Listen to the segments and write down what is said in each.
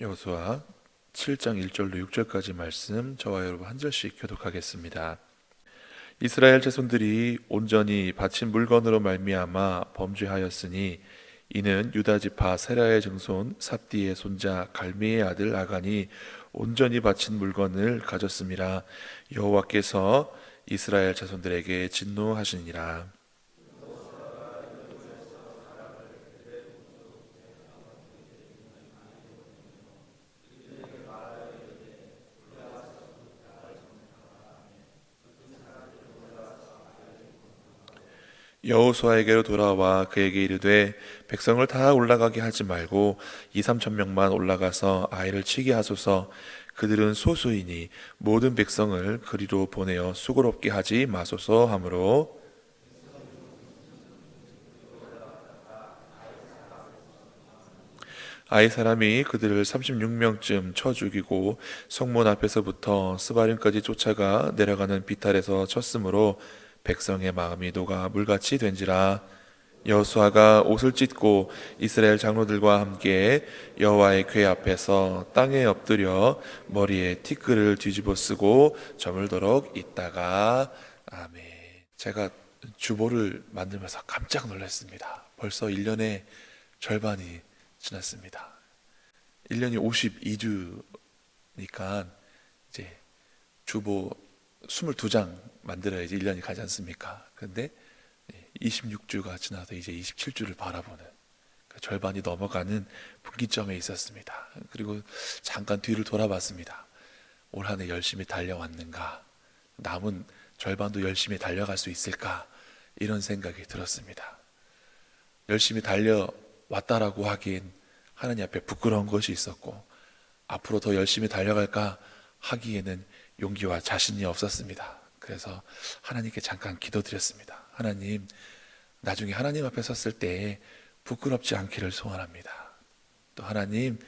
여호수아 7장 1절로 6절까지 말씀 저와 여러분 한 절씩 교독하겠습니다. 이스라엘 자손들이 온전히 바친 물건으로 말미암아 범죄하였으니 이는 유다 지파 세라의 증손 삽디의 손자 갈미의 아들 아간이 온전히 바친 물건을 가졌음이라. 여호와께서 이스라엘 자손들에게 진노하시니라. 여호수아에게로 돌아와 그에게 이르되 백성을 다 올라가게 하지 말고 2-3천 명만 올라가서 아이를 치게 하소서. 그들은 소수이니 모든 백성을 그리로 보내어 수고롭게 하지 마소서 하므로 아이 사람이 그들을 36명쯤 쳐 죽이고 성문 앞에서부터 스바림까지 쫓아가 내려가는 비탈에서 쳤으므로 백성의 마음이 녹아 물같이 된지라. 여호수아가 옷을 찢고 이스라엘 장로들과 함께 여호와의 궤 앞에서 땅에 엎드려 머리에 티끌을 뒤집어 쓰고 저물도록 있다가. 아멘. 제가 주보를 만들면서 깜짝 놀랐습니다. 벌써 1년의 절반이 지났습니다. 1년이 52주니까 이제 주보 22장 만들어야지 1년이 가지 않습니까? 그런데 26주가 지나서 이제 27주를 바라보는 절반이 넘어가는 분기점에 있었습니다. 그리고 잠깐 뒤를 돌아봤습니다. 올 한 해 열심히 달려왔는가? 남은 절반도 열심히 달려갈 수 있을까? 이런 생각이 들었습니다. 열심히 달려왔다라고 하기엔 하나님 앞에 부끄러운 것이 있었고, 앞으로 더 열심히 달려갈까 하기에는 용기와 자신이 없었습니다. 그래서 하나님께 잠깐 기도드렸습니다. 하나님, 나중에 하나님 앞에 섰을 때 부끄럽지 않기를 소원합니다. 또 하나님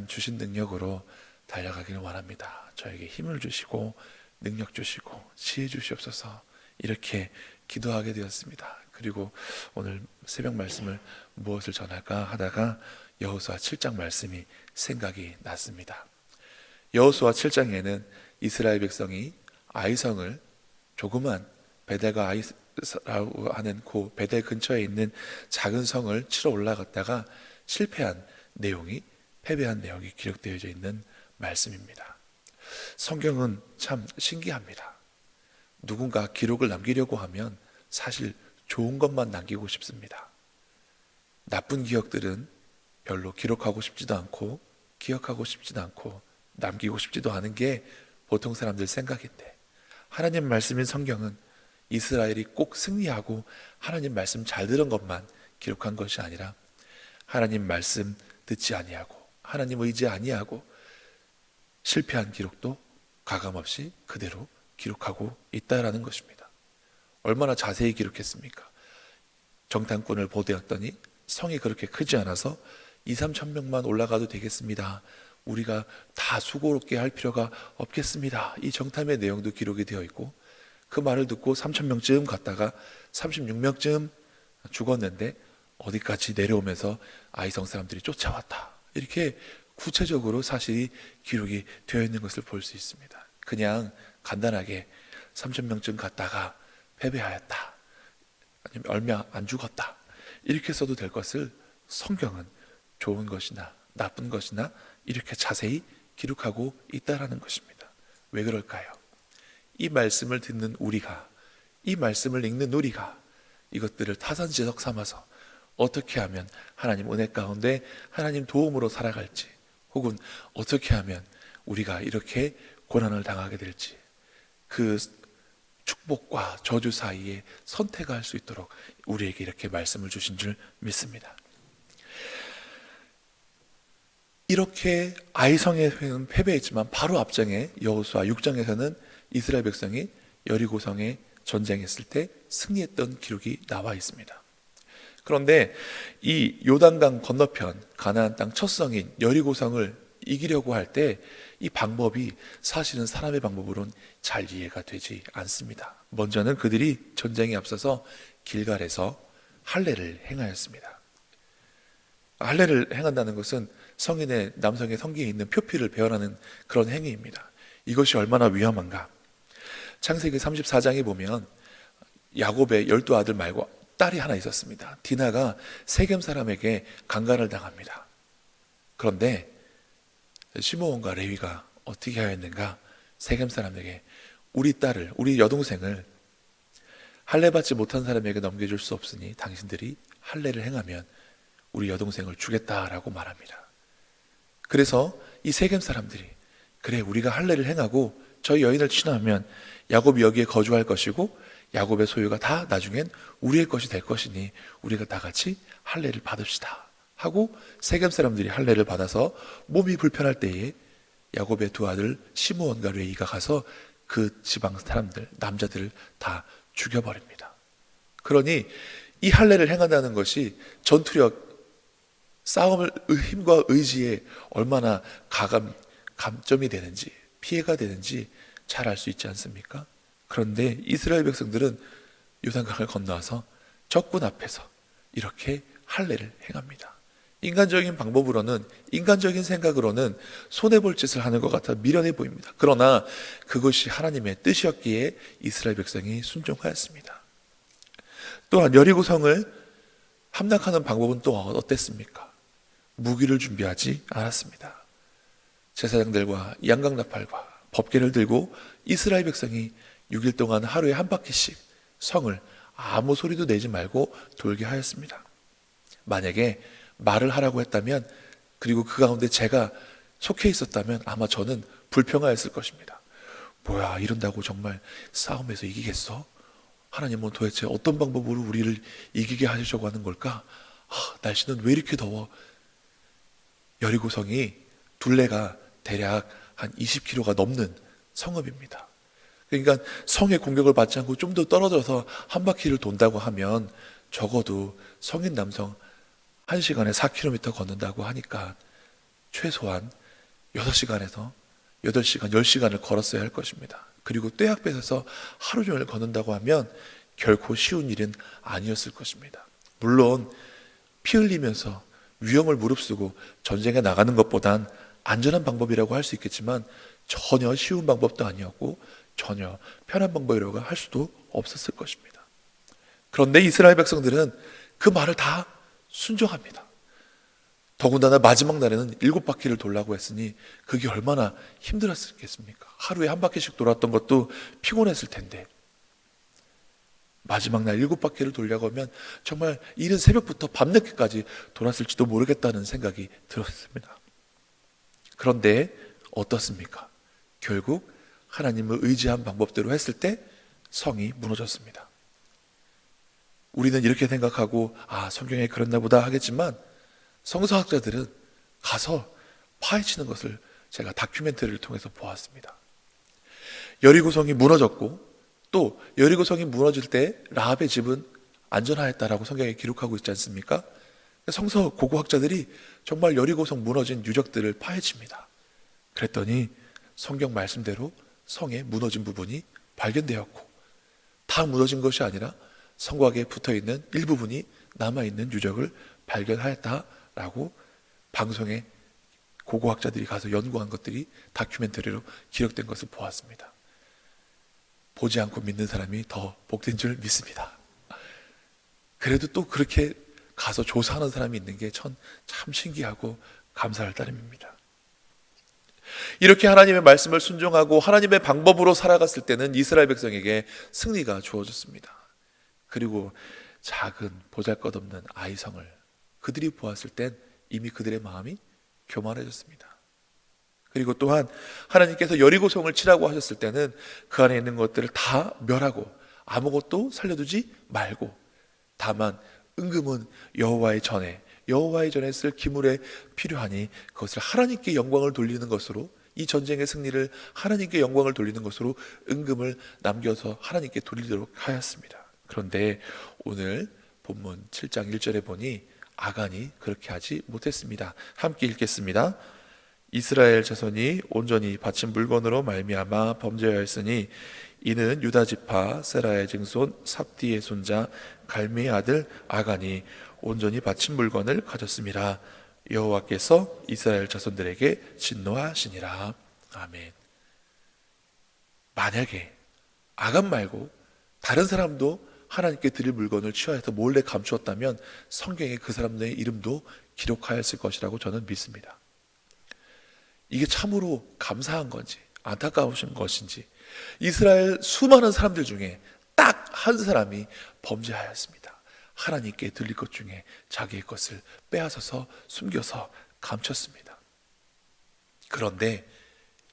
주신 능력으로 달려가기를 원합니다. 저에게 힘을 주시고 능력 주시고 지혜 주시옵소서. 이렇게 기도하게 되었습니다. 그리고 오늘 새벽 말씀을 무엇을 전할까 하다가 여호수아 7장 말씀이 생각이 났습니다. 여호수아 7장에는 이스라엘 백성이 아이성을, 조그만 베델과 아이라고 하는 그 베델 근처에 있는 작은 성을 치러 올라갔다가 실패한 내용이, 패배한 내용이 기록되어져 있는 말씀입니다. 성경은 참 신기합니다. 누군가 기록을 남기려고 하면 사실 좋은 것만 남기고 싶습니다. 나쁜 기억들은 별로 기록하고 싶지도 않고 기억하고 싶지도 않고 남기고 싶지도 않은 게 보통 사람들 생각인데, 하나님 말씀인 성경은 이스라엘이 꼭 승리하고 하나님 말씀 잘 들은 것만 기록한 것이 아니라 하나님 말씀 듣지 아니하고 하나님 의지 아니하고 실패한 기록도 가감없이 그대로 기록하고 있다라는 것입니다. 얼마나 자세히 기록했습니까? 정탐꾼을 보내었더니 성이 그렇게 크지 않아서 2-3천 명만 올라가도 되겠습니다. 우리가 다 수고롭게 할 필요가 없겠습니다. 이 정탐의 내용도 기록이 되어 있고, 그 말을 듣고 3,000명쯤 갔다가 36명쯤 죽었는데 어디까지 내려오면서 아이성 사람들이 쫓아왔다. 이렇게 구체적으로 사실이 기록이 되어 있는 것을 볼 수 있습니다. 그냥 간단하게 3,000명쯤 갔다가 패배하였다, 아니면 얼마 안 죽었다, 이렇게 써도 될 것을 성경은 좋은 것이나 나쁜 것이나 이렇게 자세히 기록하고 있다라는 것입니다. 왜 그럴까요? 이 말씀을 듣는 우리가, 이 말씀을 읽는 우리가 이것들을 타산지석 삼아서 어떻게 하면 하나님 은혜 가운데 하나님 도움으로 살아갈지, 혹은 어떻게 하면 우리가 이렇게 고난을 당하게 될지, 그 축복과 저주 사이에 선택할 수 있도록 우리에게 이렇게 말씀을 주신 줄 믿습니다. 이렇게 아이성에는 패배했지만 바로 앞장에 여호수아 6장에서는 이스라엘 백성이 여리고성에 전쟁했을 때 승리했던 기록이 나와 있습니다. 그런데 이 요단강 건너편 가나안 땅 첫 성인 여리고성을 이기려고 할 때 이 방법이 사실은 사람의 방법으로는 잘 이해가 되지 않습니다. 먼저는 그들이 전쟁에 앞서서 길갈에서 할례를 행하였습니다. 할례를 행한다는 것은 성인의 남성의 성기에 있는 표피를 배열하는 그런 행위입니다. 이것이 얼마나 위험한가. 창세기 34장에 보면 야곱의 12아들 말고 딸이 하나 있었습니다. 디나가 세겜 사람에게 강간을 당합니다. 그런데 시므온과 레위가 어떻게 하였는가? 세겜 사람에게 우리 딸을, 우리 여동생을 할례 받지 못한 사람에게 넘겨줄 수 없으니 당신들이 할례를 행하면 우리 여동생을 주겠다라고 말합니다. 그래서 이 세겜 사람들이 그래, 우리가 할례를 행하고 저희 여인을 취하면 야곱이 여기에 거주할 것이고 야곱의 소유가 다 나중엔 우리의 것이 될 것이니 우리가 다 같이 할례를 받읍시다 하고 세겜 사람들이 할례를 받아서 몸이 불편할 때에 야곱의 두 아들 시므온과 레위가 가서 그 지방 사람들, 남자들을 다 죽여버립니다. 그러니 이 할례를 행한다는 것이 전투력, 싸움을 힘과 의지에 얼마나 감점이 되는지, 피해가 되는지 잘 알 수 있지 않습니까? 그런데 이스라엘 백성들은 요단강을 건너와서 적군 앞에서 이렇게 할례를 행합니다. 인간적인 방법으로는, 인간적인 생각으로는 손해볼 짓을 하는 것 같아 미련해 보입니다. 그러나 그것이 하나님의 뜻이었기에 이스라엘 백성이 순종하였습니다. 또한 여리고성을 함락하는 방법은 또 어땠습니까? 무기를 준비하지 않았습니다. 제사장들과 양강나팔과 법궤를 들고 이스라엘 백성이 6일 동안 하루에 한 바퀴씩 성을 아무 소리도 내지 말고 돌게 하였습니다. 만약에 말을 하라고 했다면, 그리고 그 가운데 제가 속해 있었다면 아마 저는 불평하였을 것입니다. 뭐야, 이런다고 정말 싸움에서 이기겠어? 하나님은 도대체 어떤 방법으로 우리를 이기게 하시려고 하는 걸까? 날씨는 왜 이렇게 더워? 여리고성이 둘레가 대략 한 20km가 넘는 성읍입니다. 그러니까 성의 공격을 받지 않고 좀 더 떨어져서 한 바퀴를 돈다고 하면 적어도 성인 남성 1시간에 4km 걷는다고 하니까 최소한 6시간에서 8시간, 10시간을 걸었어야 할 것입니다. 그리고 떼약 뺏어서 하루 종일 걷는다고 하면 결코 쉬운 일은 아니었을 것입니다. 물론 피 흘리면서 위험을 무릅쓰고 전쟁에 나가는 것보단 안전한 방법이라고 할 수 있겠지만 전혀 쉬운 방법도 아니었고 전혀 편한 방법이라고 할 수도 없었을 것입니다. 그런데 이스라엘 백성들은 그 말을 다 순종합니다. 더군다나 마지막 날에는 7바퀴를 돌라고 했으니 그게 얼마나 힘들었겠습니까? 하루에 한 바퀴씩 돌았던 것도 피곤했을 텐데 마지막 날 7바퀴를 돌려고 하면 정말 이른 새벽부터 밤늦게까지 돌았을지도 모르겠다는 생각이 들었습니다. 그런데 어떻습니까? 결국 하나님을 의지한 방법대로 했을 때 성이 무너졌습니다. 우리는 이렇게 생각하고 성경에 그랬나 보다 하겠지만 성서학자들은 가서 파헤치는 것을 제가 다큐멘터리를 통해서 보았습니다. 여리고성이 무너졌고 또 여리고성이 무너질 때 라합의 집은 안전하였다라고 성경에 기록하고 있지 않습니까? 성서 고고학자들이 정말 여리고성 무너진 유적들을 파헤칩니다. 그랬더니 성경 말씀대로 성에 무너진 부분이 발견되었고 다 무너진 것이 아니라 성곽에 붙어있는 일부분이 남아있는 유적을 발견하였다라고 방송에 고고학자들이 가서 연구한 것들이 다큐멘터리로 기록된 것을 보았습니다. 보지 않고 믿는 사람이 더 복된 줄 믿습니다. 그래도 또 그렇게 가서 조사하는 사람이 있는 게 참 신기하고 감사할 따름입니다. 이렇게 하나님의 말씀을 순종하고 하나님의 방법으로 살아갔을 때는 이스라엘 백성에게 승리가 주어졌습니다. 그리고 작은 보잘것없는 아이성을 그들이 보았을 땐 이미 그들의 마음이 교만해졌습니다. 그리고 또한 하나님께서 여리고성을 치라고 하셨을 때는 그 안에 있는 것들을 다 멸하고 아무것도 살려두지 말고 다만 은금은 여호와의 전에 쓸 기물에 필요하니 그것을 하나님께 영광을 돌리는 것으로, 이 전쟁의 승리를 하나님께 영광을 돌리는 것으로 은금을 남겨서 하나님께 돌리도록 하였습니다. 그런데 오늘 본문 7장 1절에 보니 아간이 그렇게 하지 못했습니다. 함께 읽겠습니다. 이스라엘 자손이 온전히 바친 물건으로 말미암아 범죄하였으니 이는 유다 지파 세라의 증손 삽디의 손자 갈미의 아들 아간이 온전히 바친 물건을 가졌습니다. 여호와께서 이스라엘 자손들에게 진노하시니라. 아멘. 만약에 아간 말고 다른 사람도 하나님께 드릴 물건을 취하여서 몰래 감추었다면 성경에 그 사람들의 이름도 기록하였을 것이라고 저는 믿습니다. 이게 참으로 감사한 건지 안타까우신 것인지 이스라엘 수많은 사람들 중에 딱 한 사람이 범죄하였습니다. 하나님께 드릴 것 중에 자기의 것을 빼앗아서 숨겨서 감췄습니다. 그런데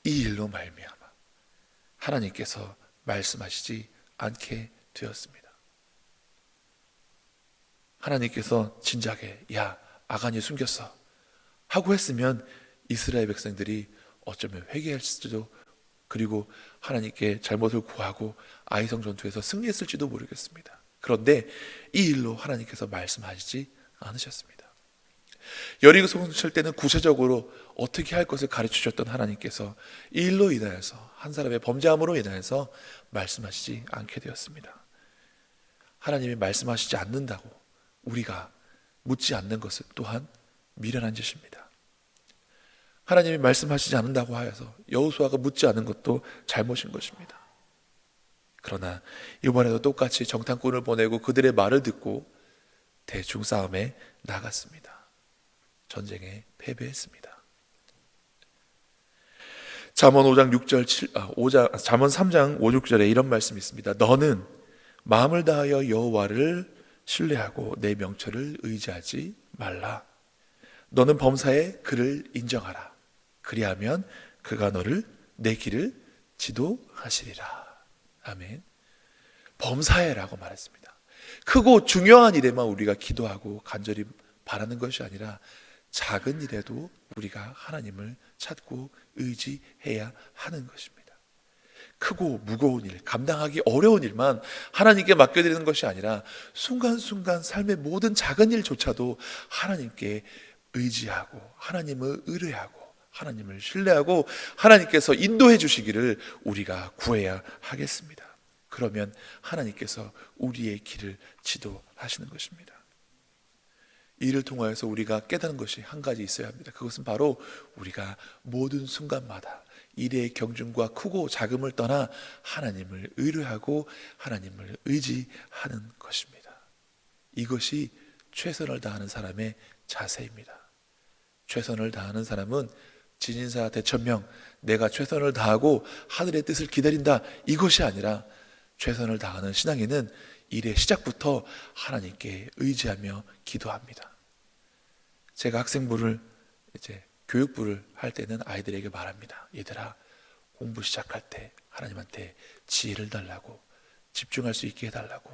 이 일로 말미암아 하나님께서 말씀하시지 않게 되었습니다. 하나님께서 진작에 야 아간이 숨겼어 하고 했으면 이스라엘 백성들이 어쩌면 회개했을지도, 그리고 하나님께 잘못을 구하고 아이성 전투에서 승리했을지도 모르겠습니다. 그런데 이 일로 하나님께서 말씀하시지 않으셨습니다. 여리고 성을 때는 구체적으로 어떻게 할 것을 가르치셨던 하나님께서 이 일로 인하여서 한 사람의 범죄함으로 인하여서 말씀하시지 않게 되었습니다. 하나님이 말씀하시지 않는다고 우리가 묻지 않는 것은 또한 미련한 짓입니다. 하나님이 말씀하시지 않는다고 하여서 여호수아가 묻지 않은 것도 잘못인 것입니다. 그러나 이번에도 똑같이 정탐꾼을 보내고 그들의 말을 듣고 대중 싸움에 나갔습니다. 전쟁에 패배했습니다. 잠언 3장 5, 6절에 이런 말씀이 있습니다. 너는 마음을 다하여 여호와를 신뢰하고 내 명철을 의지하지 말라. 너는 범사에 그를 인정하라. 그리하면 그가 너를 내 길을 지도하시리라. 아멘. 범사에라고 말했습니다. 크고 중요한 일에만 우리가 기도하고 간절히 바라는 것이 아니라 작은 일에도 우리가 하나님을 찾고 의지해야 하는 것입니다. 크고 무거운 일, 감당하기 어려운 일만 하나님께 맡겨드리는 것이 아니라 순간순간 삶의 모든 작은 일조차도 하나님께 의지하고 하나님을 의뢰하고 하나님을 신뢰하고 하나님께서 인도해 주시기를 우리가 구해야 하겠습니다. 그러면 하나님께서 우리의 길을 지도하시는 것입니다. 이를 통하여서 우리가 깨닫는 것이 한 가지 있어야 합니다. 그것은 바로 우리가 모든 순간마다 일의 경중과 크고 작음을 떠나 하나님을 의뢰하고 하나님을 의지하는 것입니다. 이것이 최선을 다하는 사람의 자세입니다. 최선을 다하는 사람은 진인사 대천명, 내가 최선을 다하고 하늘의 뜻을 기다린다, 이것이 아니라 최선을 다하는 신앙인은 일의 시작부터 하나님께 의지하며 기도합니다. 제가 학생부를 교육부를 할 때는 아이들에게 말합니다. 얘들아, 공부 시작할 때 하나님한테 지혜를 달라고, 집중할 수 있게 해달라고,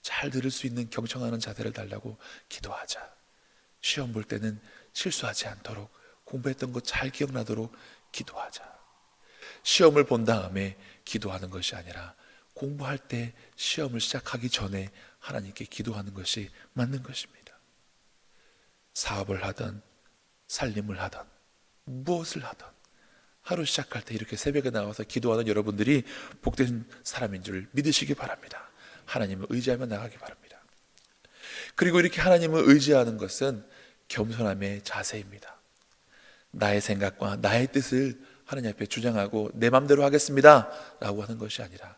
잘 들을 수 있는 경청하는 자세를 달라고 기도하자. 시험 볼 때는 실수하지 않도록, 공부했던 것 잘 기억나도록 기도하자. 시험을 본 다음에 기도하는 것이 아니라 공부할 때 시험을 시작하기 전에 하나님께 기도하는 것이 맞는 것입니다. 사업을 하든 살림을 하든 무엇을 하든 하루 시작할 때 이렇게 새벽에 나와서 기도하는 여러분들이 복된 사람인 줄 믿으시기 바랍니다. 하나님을 의지하며 나가기 바랍니다. 그리고 이렇게 하나님을 의지하는 것은 겸손함의 자세입니다. 나의 생각과 나의 뜻을 하나님 앞에 주장하고 내 맘대로 하겠습니다 라고 하는 것이 아니라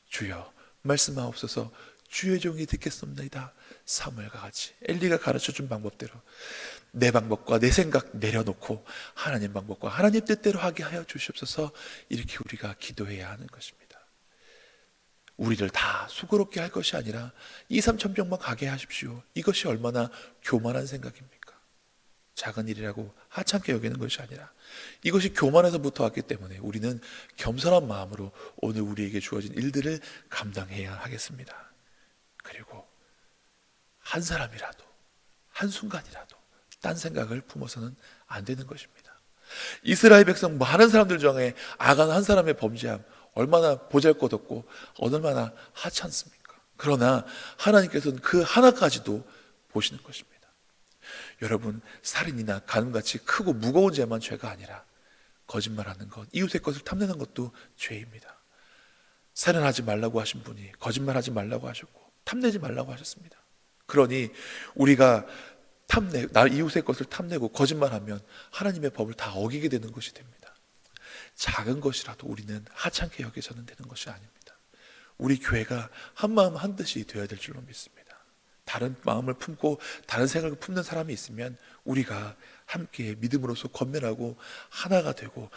주여 말씀하옵소서, 주의 종이 듣겠습니다. 사무엘과 같이 엘리가 가르쳐준 방법대로 내 방법과 내 생각 내려놓고 하나님 방법과 하나님 뜻대로 하게 하여 주시옵소서. 이렇게 우리가 기도해야 하는 것입니다. 우리를 다 수고롭게 할 것이 아니라 2, 3천 병만 가게 하십시오. 이것이 얼마나 교만한 생각입니까? 작은 일이라고 하찮게 여기는 것이 아니라 이것이 교만에서부터 왔기 때문에 우리는 겸손한 마음으로 오늘 우리에게 주어진 일들을 감당해야 하겠습니다. 그리고 한 사람이라도 한순간이라도 딴 생각을 품어서는 안 되는 것입니다. 이스라엘 백성 많은 사람들 중에 아간 한 사람의 범죄함 얼마나 보잘것없고 얼마나 하찮습니까? 그러나 하나님께서는 그 하나까지도 보시는 것입니다. 여러분, 살인이나 간음같이 크고 무거운 죄만 죄가 아니라 거짓말하는 것, 이웃의 것을 탐내는 것도 죄입니다. 살인하지 말라고 하신 분이 거짓말하지 말라고 하셨고 탐내지 말라고 하셨습니다. 그러니 우리가 나 이웃의 것을 탐내고 거짓말하면 하나님의 법을 다 어기게 되는 것이 됩니다. 작은 것이라도 우리는 하찮게 여겨서는 되는 것이 아닙니다. 우리 교회가 한 마음 한 뜻이 되어야 될 줄로 믿습니다. 다른 마음을 품고 다른 생각을 품는 사람이 있으면 우리가 함께 믿음으로써 권면하고 하나가 되고,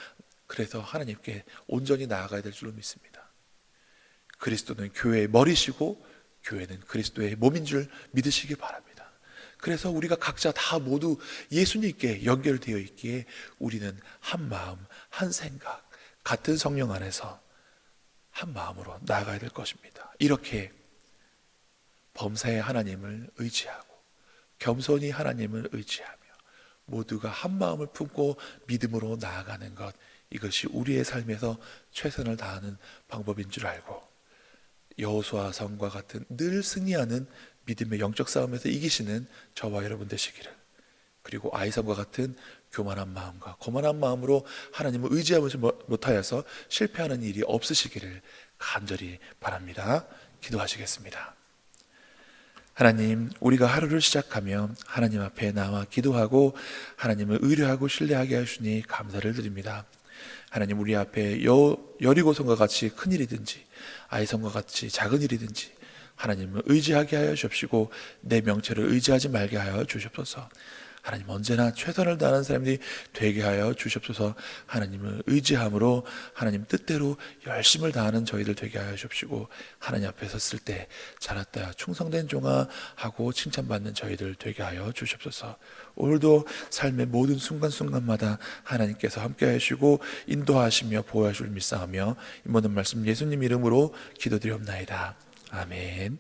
그래서 하나님께 온전히 나아가야 될 줄로 믿습니다. 그리스도는 교회의 머리시고 교회는 그리스도의 몸인 줄 믿으시기 바랍니다. 그래서 우리가 각자 다 모두 예수님께 연결되어 있기에 우리는 한 마음, 한 생각, 같은 성령 안에서 한 마음으로 나아가야 될 것입니다. 이렇게 범사의 하나님을 의지하고 겸손히 하나님을 의지하며 모두가 한 마음을 품고 믿음으로 나아가는 것, 이것이 우리의 삶에서 최선을 다하는 방법인 줄 알고 여호수아 성과 같은 늘 승리하는 믿음의 영적 싸움에서 이기시는 저와 여러분 되시기를, 그리고 아이성과 같은 교만한 마음과 거만한 마음으로 하나님을 의지하지 못하여서 실패하는 일이 없으시기를 간절히 바랍니다. 기도하시겠습니다. 하나님, 우리가 하루를 시작하며 하나님 앞에 나와 기도하고 하나님을 의뢰하고 신뢰하게 하시니 감사를 드립니다. 하나님, 우리 앞에 여리고성과 같이 큰 일이든지 아이성과 같이 작은 일이든지 하나님을 의지하게 하여 주옵시고 내 명체를 의지하지 말게 하여 주시옵소서. 하나님, 언제나 최선을 다하는 사람들이 되게 하여 주시옵소서. 하나님을 의지함으로 하나님 뜻대로 열심을 다하는 저희들 되게 하여 주옵시고 하나님 앞에 섰을 때 잘했다 충성된 종아 하고 칭찬받는 저희들 되게 하여 주시옵소서. 오늘도 삶의 모든 순간순간마다 하나님께서 함께 하시고 인도하시며 보호하실 줄 믿사오며 이 모든 말씀 예수님 이름으로 기도드리옵나이다. 아멘.